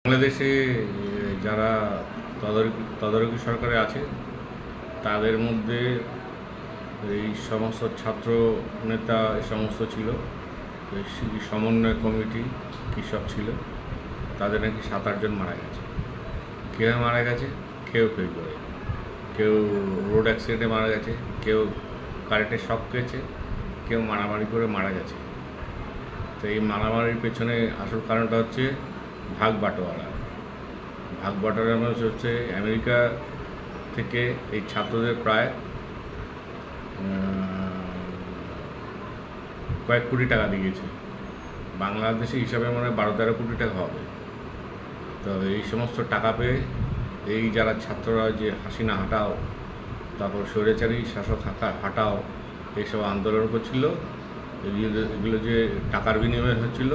বাংলাদেশে যারা তদারকি সরকারে আছে তাদের মধ্যে এই সমস্ত ছাত্র নেতা এই সমস্ত ছিল, সমন্বয় কমিটি কৃষক ছিল, তাদের নাকি 7-8 জন মারা গেছে। কেউ মারা গেছে, কেউ করে, কেউ রোড অ্যাক্সিডেন্টে মারা গেছে, কেউ কারেন্টে শক খেয়েছে, কেউ মারামারি করে মারা গেছে। তো এই মারামারির পেছনে আসল কারণটা হচ্ছে ভাগ বাটোয়ারা মানে হচ্ছে আমেরিকা থেকে এই ছাত্রদের প্রায় কয়েক কোটি টাকা দিয়েছে। বাংলাদেশি হিসাবে মনে হয় 12-13 কোটি টাকা হবে। তো এই সমস্ত টাকা পেয়ে এই যারা ছাত্ররা যে হাসিনা হাঁটাও, তারপর স্বৈরাচারী শাসক হাঁটাও এইসব আন্দোলন করছিল, এগুলো যে টাকার বিনিময়ে হচ্ছিল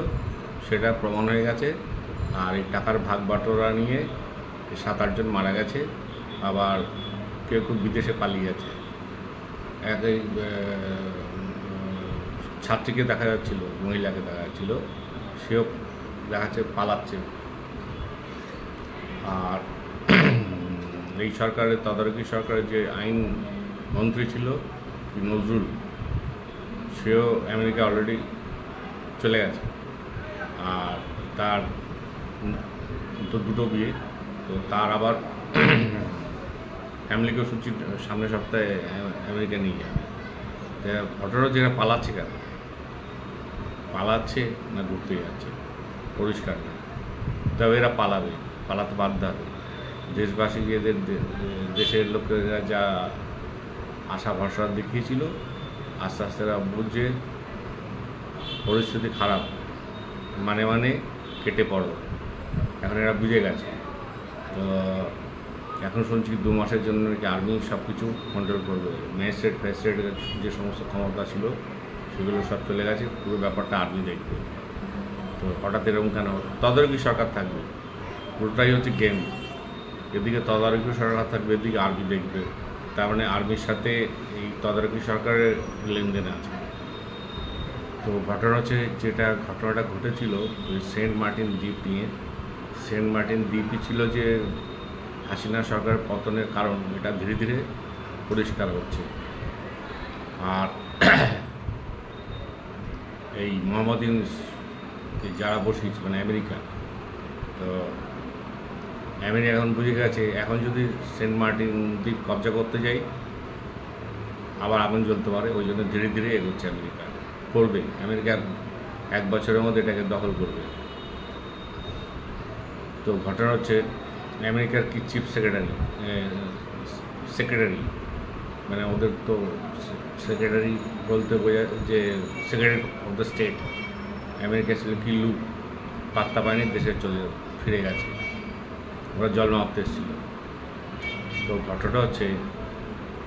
সেটা প্রমাণ হয়ে গেছে। আর এই টাকার ভাগ বাটোয়ারা নিয়ে 7-8 জন মারা গেছে, আবার কেউ বিদেশে পালিয়ে গেছে। এই ছাত্রীকে দেখা যাচ্ছিল, মহিলাকে দেখা যাচ্ছিল, সেও দেখা যাচ্ছে পালাচ্ছে। আর এই সরকারের তদারকি সরকারের যে আইন মন্ত্রী ছিল নজরুল, সেও আমেরিকা অলরেডি চলে গেছে। আর তার তো দুটো বিয়ে, তো তার আবার ফ্যামিলিকেও শুনছি সামনের সপ্তাহে আমেরিকা নিয়ে যাবে। তা ঘটনা যেটা পালাচ্ছে কেন, পালাচ্ছে না ঘুরতে যাচ্ছে পরিষ্কার না। তবে এরা পালাতে বাধ্য হবে। দেশবাসী এদের দেশের লোকেরা যা আশা ভরসা দেখিয়েছিল, আস্তে আস্তে এরা বুঝছে পরিস্থিতি খারাপ, মানে কেটে পড়ো। এখন এরা বুঝে গেছে। তো এখন শুনছি 2 মাসের জন্য নাকি আর্মি সব কিছু কন্ট্রোল করবে। ম্যাজিস্ট্রেটের যে সমস্ত ক্ষমতা ছিল সেগুলো সব চলে গেছে, পুরো ব্যাপারটা আর্মি দেখবে। তো হঠাৎ এরকম কেন? তদারকি সরকার থাকবে, পুরোটাই হচ্ছে গেম। এদিকে তদারকি সরকার থাকবে, এদিকে আর্মি দেখবে। তার মানে আর্মির সাথে এই তদারকি সরকারের লেনদেন আছে। তো ঘটনাটা ঘটেছিল ওই সেন্ট মার্টিন দ্বীপ নিয়ে। সেন্ট মার্টিন দ্বীপই ছিল যে হাসিনা সরকারের পতনের কারণ, এটা ধীরে ধীরে পরিষ্কার হচ্ছে। আর এই মোহাম্মদ ইউনূস যারা বসিয়েছে মানে আমেরিকা, তো আমেরিকা এখন বুঝে গেছে এখন যদি সেন্ট মার্টিন দ্বীপ কবজা করতে যাই আবার আগুন জ্বলতে পারে। ওই জন্য ধীরে ধীরে এগোচ্ছে আমেরিকা, করবে। আমেরিকা 1 বছরের মধ্যে এটাকে দখল করবে। তো ঘটনা হচ্ছে আমেরিকার কি চিফ সেক্রেটারি মানে ওদের তো সেক্রেটারি বলতে বোঝায় যে secretary of the state America ছিল কি লুক, পাত্তা পায়নি, দেশে ফিরে গেছে। ওরা জল মাপতে এসেছিল। তো ঘটনাটা হচ্ছে,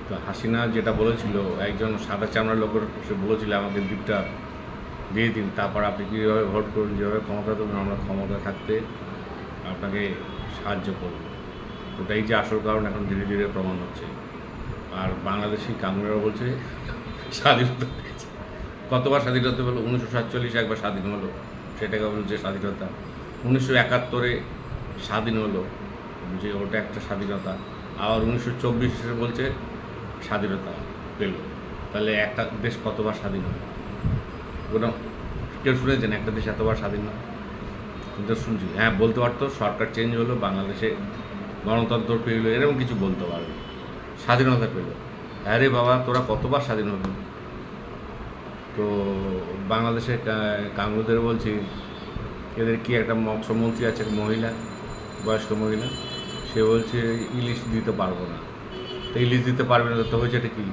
তো হাসিনা যেটা বলেছিল, একজন সাদা চামড়ার লোকের সে বলেছিল আমাকে দ্বীপটা দিয়ে দিন, তারপর আপনি কীভাবে ভোট করুন, যেভাবে ক্ষমতা দেবেন আমরা ক্ষমতা থাকতে আপনাকে সাহায্য করব। ওটাই যে আসল কারণ এখন ধীরে ধীরে প্রমাণ হচ্ছে। আর বাংলাদেশি কামড়েরা বলছে স্বাধীনতা পেয়েছে। কতবার স্বাধীনতা হলো? 1947 একবার স্বাধীন হলো, সেটাকে বলছে স্বাধীনতা। 1971 স্বাধীন হলো, যে ওটা একটা স্বাধীনতা। আবার 1924 বলছে স্বাধীনতা পেল। তাহলে একটা দেশ কতবার স্বাধীন হয়? ওটা কেউ শুনেছেন একটা দেশ এতবার স্বাধীন হয়? কিন্তু শুনছি, হ্যাঁ বলতে পারতো সরকার চেঞ্জ হলো, বাংলাদেশে গণতন্ত্র পেল, এরকম কিছু বলতে পারবে, স্বাধীনতা পেল। হ্যাঁ রে বাবা, তোরা কতবার স্বাধীন হতো? তো বাংলাদেশে কাঙ্গুদের বলছি, এদের কি একটা মৎস্যমন্ত্রী আছে, মহিলা, বয়স্ক মহিলা, সে বলছে ইলিশ দিতে পারবো না। তো ইলিশ দিতে পারবে না তো হয়েছে এটা কি?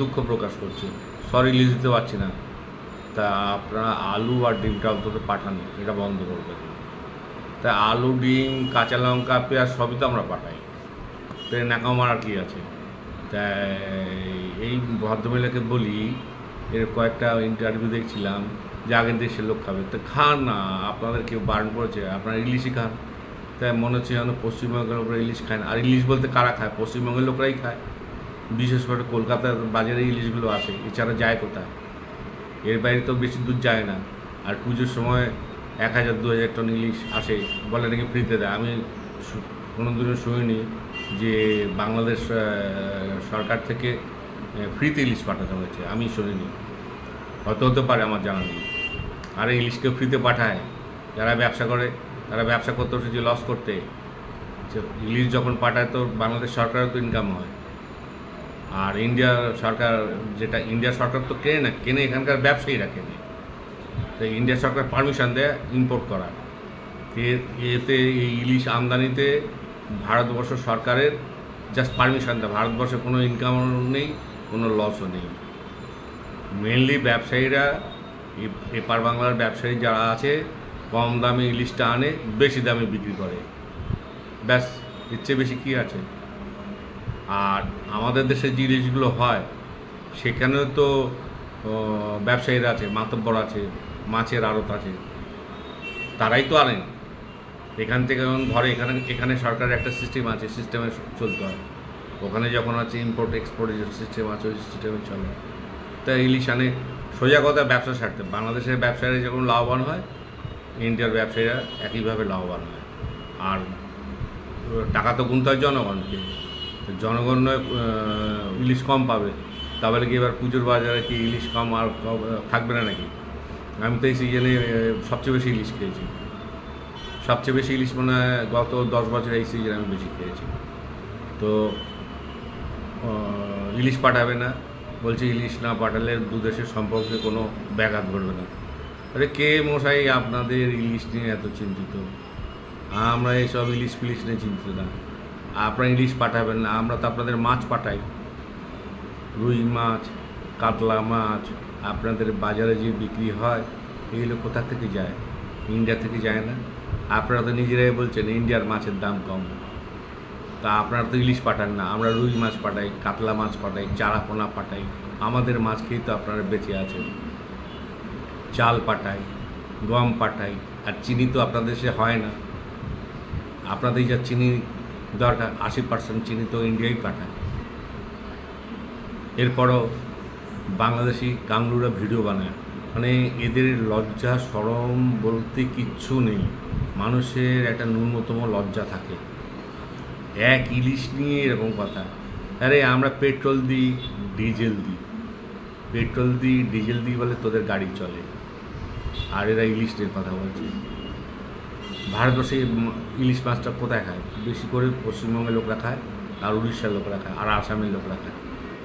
দুঃখ প্রকাশ করছে, সরি ইলিশ দিতে পারছি না। তা আপনারা আলু আর ডিমটা অন্তত পাঠান, এটা বন্ধ করবেন। তা আলু, ডিম, কাঁচা লঙ্কা, পেঁয়াজ সবই তো আমরা পাঠাই, তো নাকাও মারার কী আছে? তাই এই ভদ্রমহিলাকে বলি, এর কয়েকটা ইন্টারভিউ দেখছিলাম যে আগের দেশের লোক খাবে, তো খান না, আপনাদের কেউ বারণ করেছে? আপনারা ইলিশই খান। তাই মনে হচ্ছে যেন পশ্চিমবঙ্গের লোকরা ইলিশ খায় না। আর ইলিশ বলতে কারা খায়? পশ্চিমবঙ্গের লোকরাই খায়, বিশেষ করে কলকাতার বাজারে ইলিশগুলো আসে, এছাড়া যায় কোথায়? এর বাইরে তো বেশি দূর যায় না। আর পুজোর সময় 1000-2000 টন ইলিশ আসে, বলে নাকি ফ্রিতে দেয়। আমি কোনো দিনও শুনিনি যে বাংলাদেশ সরকার থেকে ফ্রিতে ইলিশ পাঠানো হয়েছে, আমি শুনিনি। হয়তো হতে পারে, আমার জানা নেই। আর ইলিশকে ফ্রিতে পাঠায় যারা ব্যবসা করে, তারা ব্যবসা করতে হচ্ছে লস করতে। ইলিশ যখন পাঠায় তো বাংলাদেশ সরকারের তো ইনকাম হয়। আর ইন্ডিয়া সরকার তো কেনে না, কেনে এখানকার ব্যবসায়ীরা কেনে। তো ইন্ডিয়া সরকার পারমিশন দেয় ইম্পোর্ট করার। এতে এই ইলিশ আমদানিতে ভারতবর্ষ সরকারের জাস্ট পারমিশন দেয়। ভারতবর্ষে কোনো ইনকামও নেই, কোনো লসও নেই। মেনলি ব্যবসায়ীরা, এপার বাংলার ব্যবসায়ী যারা আছে, কম দামে ইলিশটা আনে, বেশি দামে বিক্রি করে, ব্যাস, এর চেয়ে বেশি কী আছে। আর আমাদের দেশে যে ইলিশগুলো হয় সেখানেও তো ব্যবসায়ীরা আছে, মাতব্বর আছে, মাছের আড়ত আছে, তারাই তো আনেন এখান থেকে। যেমন ধরে এখানে সরকারের একটা সিস্টেম আছে, সিস্টেমে চলতে হয়। ওখানে যখন আছে ইম্পোর্ট এক্সপোর্টের যে সিস্টেম আছে, ওই সিস্টেমে চলে। তাই ইলিশ আনে, সোজা কথা ব্যবসা স্বার্থে। বাংলাদেশের ব্যবসায়ীরা যখন লাভবান হয়, ইন্ডিয়ার ব্যবসায়ীরা একইভাবে লাভবান হয়। আর টাকা তো গুনতে হয় জনগণকে, জনগণ ইলিশ কম পাবে, তাহলে কি এবার পুজোর বাজারে কি ইলিশ কম আর থাকবে না নাকি? আমি তো এই সিজনে সবচেয়ে বেশি ইলিশ খেয়েছি, সবচেয়ে বেশি ইলিশ মনে হয় গত 10 বছর এই সিজনে আমি বেশি খেয়েছি। তো ইলিশ পাঠাবে না বলছে, ইলিশ না পাঠালে দু দেশের সম্পর্কে কোনো ব্যাঘাত ঘটবে না। আরে কে মশাই আপনাদের ইলিশ নিয়ে এত চিন্তিত? আমরা এইসব ইলিশ ফিলিশ নিয়ে চিন্তিত না। আপনারা ইলিশ পাঠাবেন না, আমরা তো আপনাদের মাছ পাঠাই, রুই মাছ, কাতলা মাছ। আপনাদের বাজারে যে বিক্রি হয় এগুলো কোথা থেকে যায়? ইন্ডিয়া থেকে যায় না? আপনারা তো নিজেরাই বলছেন ইন্ডিয়ার মাছের দাম কম। তা আপনারা তো ইলিশ পাঠান না, আমরা রুই মাছ পাঠাই, কাতলা মাছ পাঠাই, চারাপোনা পাঠাই। আমাদের মাছ খেয়েই তো আপনারা বেঁচে আছেন। চাল পাঠাই, গম পাঠাই, আর চিনি তো আপনাদের দেশে হয় না। আপনাদের যা চিনি দরকার, 80% চিনি তো ইন্ডিয়াই পাঠায়। এরপরও বাংলাদেশি কাংলুরা ভিডিও বানায়, মানে এদের লজ্জা শরম বলতে কিচ্ছু নেই। মানুষের একটা ন্যূনতম লজ্জা থাকে। এক ইলিশ নিয়ে এরকম কথা। আরে আমরা পেট্রোল দিই, ডিজেল দিই, পেট্রোল দিই, ডিজেল দিই বলে তোদের গাড়ি চলে, আর এরা ইলিশ নিয়ে কথা বলছে। ভারতবর্ষে ইলিশ মাছটা কোথায় খায়? বেশি করে পশ্চিমবঙ্গের লোকরা খায়, আর উড়িষ্যার লোকরা খায়, আর আসামের লোকরা খায়।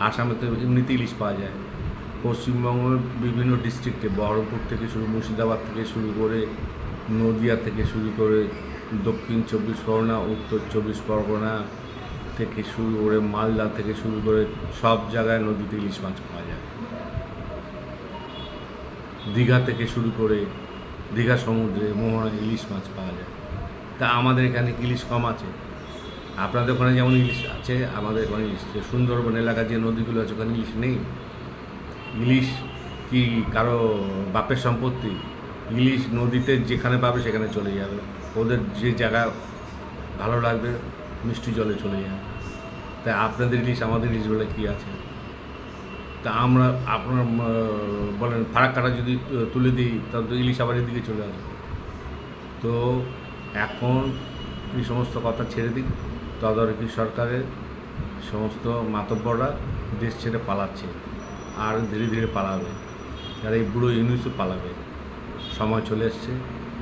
আসামে তো এমনিতে ইলিশ পাওয়া যায়। পশ্চিমবঙ্গের বিভিন্ন ডিস্ট্রিক্টে, বহরমপুর থেকে শুরু, মুর্শিদাবাদ থেকে শুরু করে, নদিয়া থেকে শুরু করে, দক্ষিণ 24 পরগনা, উত্তর 24 পরগনা থেকে শুরু করে, মালদা থেকে শুরু করে, সব জায়গায় নদীতে ইলিশ মাছ পাওয়া যায়। দীঘা থেকে শুরু করে, দীঘা সমুদ্রে, মোহনায় ইলিশ মাছ পাওয়া যায়। তা আমাদের এখানে ইলিশ কম আছে? আপনাদের ওখানে যেমন ইলিশ আছে, আমাদের ওখানে ইলিশ। সুন্দরবন এলাকার যে নদীগুলো আছে ওখানে ইলিশ নেই? ইলিশ কি কারো বাপের সম্পত্তি? ইলিশ নদীতে যেখানে পাবে সেখানে চলে যাবে, ওদের যে জায়গা ভালো লাগবে মিষ্টি জলে চলে যাবে। তাই আপনাদের ইলিশ আমাদের ইলিশ বলে কী আছে? তা আপনারা বলেন ফারাক্কাটা যদি তুলে দিই তাহলে তো ইলিশ আবার এদিকে চলে আসবে। তো এখন এই সমস্ত কথা ছেড়ে দিন। তদারকি সরকারের সমস্ত মাতব্বররা দেশ ছেড়ে পালাচ্ছে, আর ধীরে ধীরে পালাবে। আর এই বুড়ো ইউনিসও পালাবে, সময় চলে এসছে।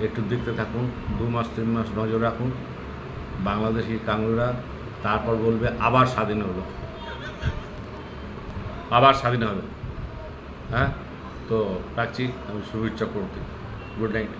একটু দেখতে থাকুন, 2 মাস 3 মাস নজর রাখুন। বাংলাদেশি কাংলুরা তারপর বলবে আবার স্বাধীন হলো, আবার স্বাধীন হবে। হ্যাঁ, তো রাখছি। আমি সুবীর চক্রবর্তী। Good night.